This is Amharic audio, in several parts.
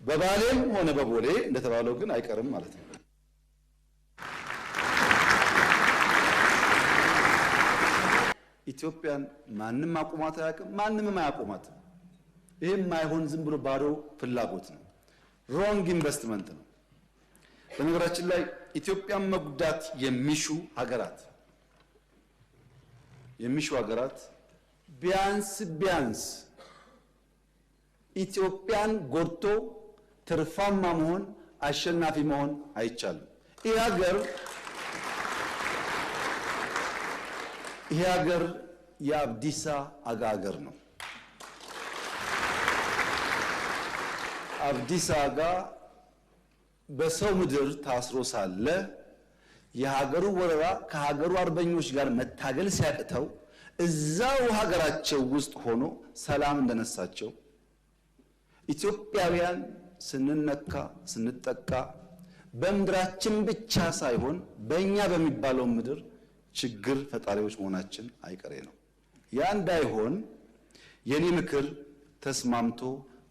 በባሌም ሆነ በቦሌ እንደተባለው ግን አይቀርም ማለት ነው። ኢትዮጵያን ማንም አቁማት አያውቅም፣ ማንምም አያቆማትም። ይሄም ማይሆን ዝም ብሎ ባዶ ፍላጎት ነው። ሮንግ ኢንቨስትመንት ነው። በነገራችን ላይ ኢትዮጵያን መጉዳት የሚሹ ሀገራት ቢያንስ ኢትዮጵያን ጎድቶ ትርፋማ መሆን አሸናፊ መሆን አይቻልም። ይሄ ሀገር የአብዲሳ አጋ ሀገር ነው። አብዲሳ አጋ በሰው ምድር ታስሮ ሳለ የሀገሩ ወረራ ከሀገሩ አርበኞች ጋር መታገል ሲያቅተው እዛው ሀገራቸው ውስጥ ሆኖ ሰላም እንደነሳቸው ኢትዮጵያውያን ስንነካ ስንጠቃ በምድራችን ብቻ ሳይሆን በእኛ በሚባለው ምድር ችግር ፈጣሪዎች መሆናችን አይቀሬ ነው። ያ እንዳይሆን የኔ ምክር ተስማምቶ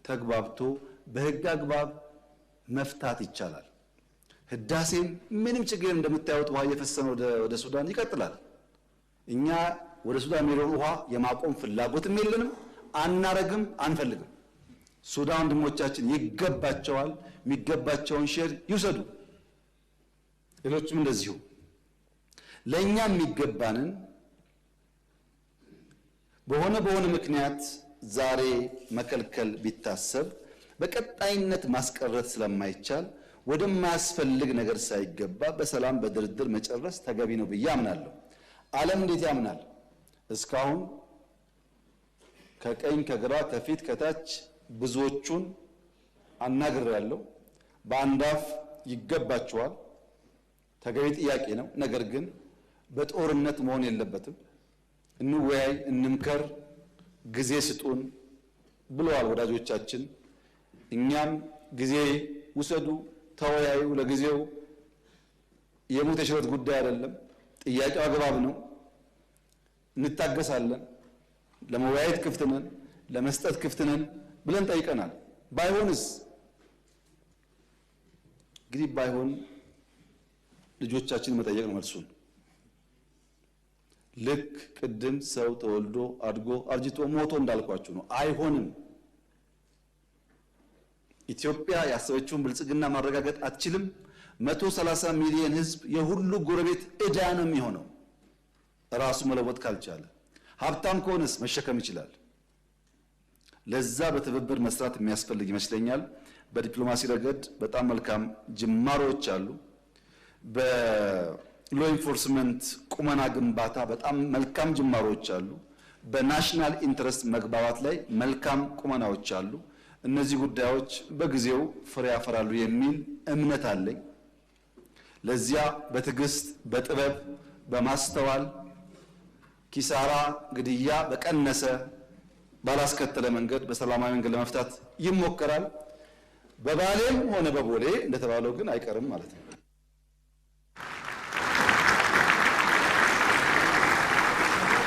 ተግባብቶ በህግ አግባብ መፍታት ይቻላል። ህዳሴም ምንም ችግር እንደምታዩት ውሃ እየፈሰነ ወደ ሱዳን ይቀጥላል። እኛ ወደ ሱዳን የሚሄደውን ውሃ የማቆም ፍላጎትም የለንም፣ አናረግም፣ አንፈልግም። ሱዳን ወንድሞቻችን ይገባቸዋል፣ የሚገባቸውን ሼር ይውሰዱ። ሌሎችም እንደዚሁ ለኛ የሚገባንን በሆነ ምክንያት ዛሬ መከልከል ቢታሰብ በቀጣይነት ማስቀረት ስለማይቻል ወደማያስፈልግ ነገር ሳይገባ በሰላም በድርድር መጨረስ ተገቢ ነው ብዬ አምናለሁ። ዓለም እንዴት ያምናል? እስካሁን ከቀኝ ከግራ ከፊት ከታች ብዙዎቹን አናግሬያለሁ። በአንዳፍ ይገባቸዋል፣ ተገቢ ጥያቄ ነው። ነገር ግን በጦርነት መሆን የለበትም። እንወያይ፣ እንምከር፣ ጊዜ ስጡን ብለዋል ወዳጆቻችን። እኛም ጊዜ ውሰዱ፣ ተወያዩ። ለጊዜው የሞት የሽረት ጉዳይ አይደለም። ጥያቄው አግባብ ነው። እንታገሳለን። ለመወያየት ክፍት ነን፣ ለመስጠት ክፍት ነን ብለን ጠይቀናል። ባይሆንስ እንግዲህ ባይሆን ልጆቻችን መጠየቅ ነው መልሱን። ልክ ቅድም ሰው ተወልዶ አድጎ አርጅቶ ሞቶ እንዳልኳችሁ ነው። አይሆንም። ኢትዮጵያ ያሰበችውን ብልጽግና ማረጋገጥ አትችልም። 130 ሚሊዮን ህዝብ የሁሉ ጎረቤት ዕዳ ነው የሚሆነው ራሱ መለወጥ ካልቻለ። ሀብታም ከሆነስ መሸከም ይችላል። ለዛ በትብብር መስራት የሚያስፈልግ ይመስለኛል። በዲፕሎማሲ ረገድ በጣም መልካም ጅማሮች አሉ። በሎ ኢንፎርስመንት ቁመና ግንባታ በጣም መልካም ጅማሮች አሉ። በናሽናል ኢንትረስት መግባባት ላይ መልካም ቁመናዎች አሉ። እነዚህ ጉዳዮች በጊዜው ፍሬ ያፈራሉ የሚል እምነት አለኝ። ለዚያ በትዕግስት በጥበብ በማስተዋል ኪሳራ ግድያ በቀነሰ ባላስከተለ መንገድ በሰላማዊ መንገድ ለመፍታት ይሞከራል። በባሌም ሆነ በቦሌ እንደተባለው ግን አይቀርም ማለት ነው።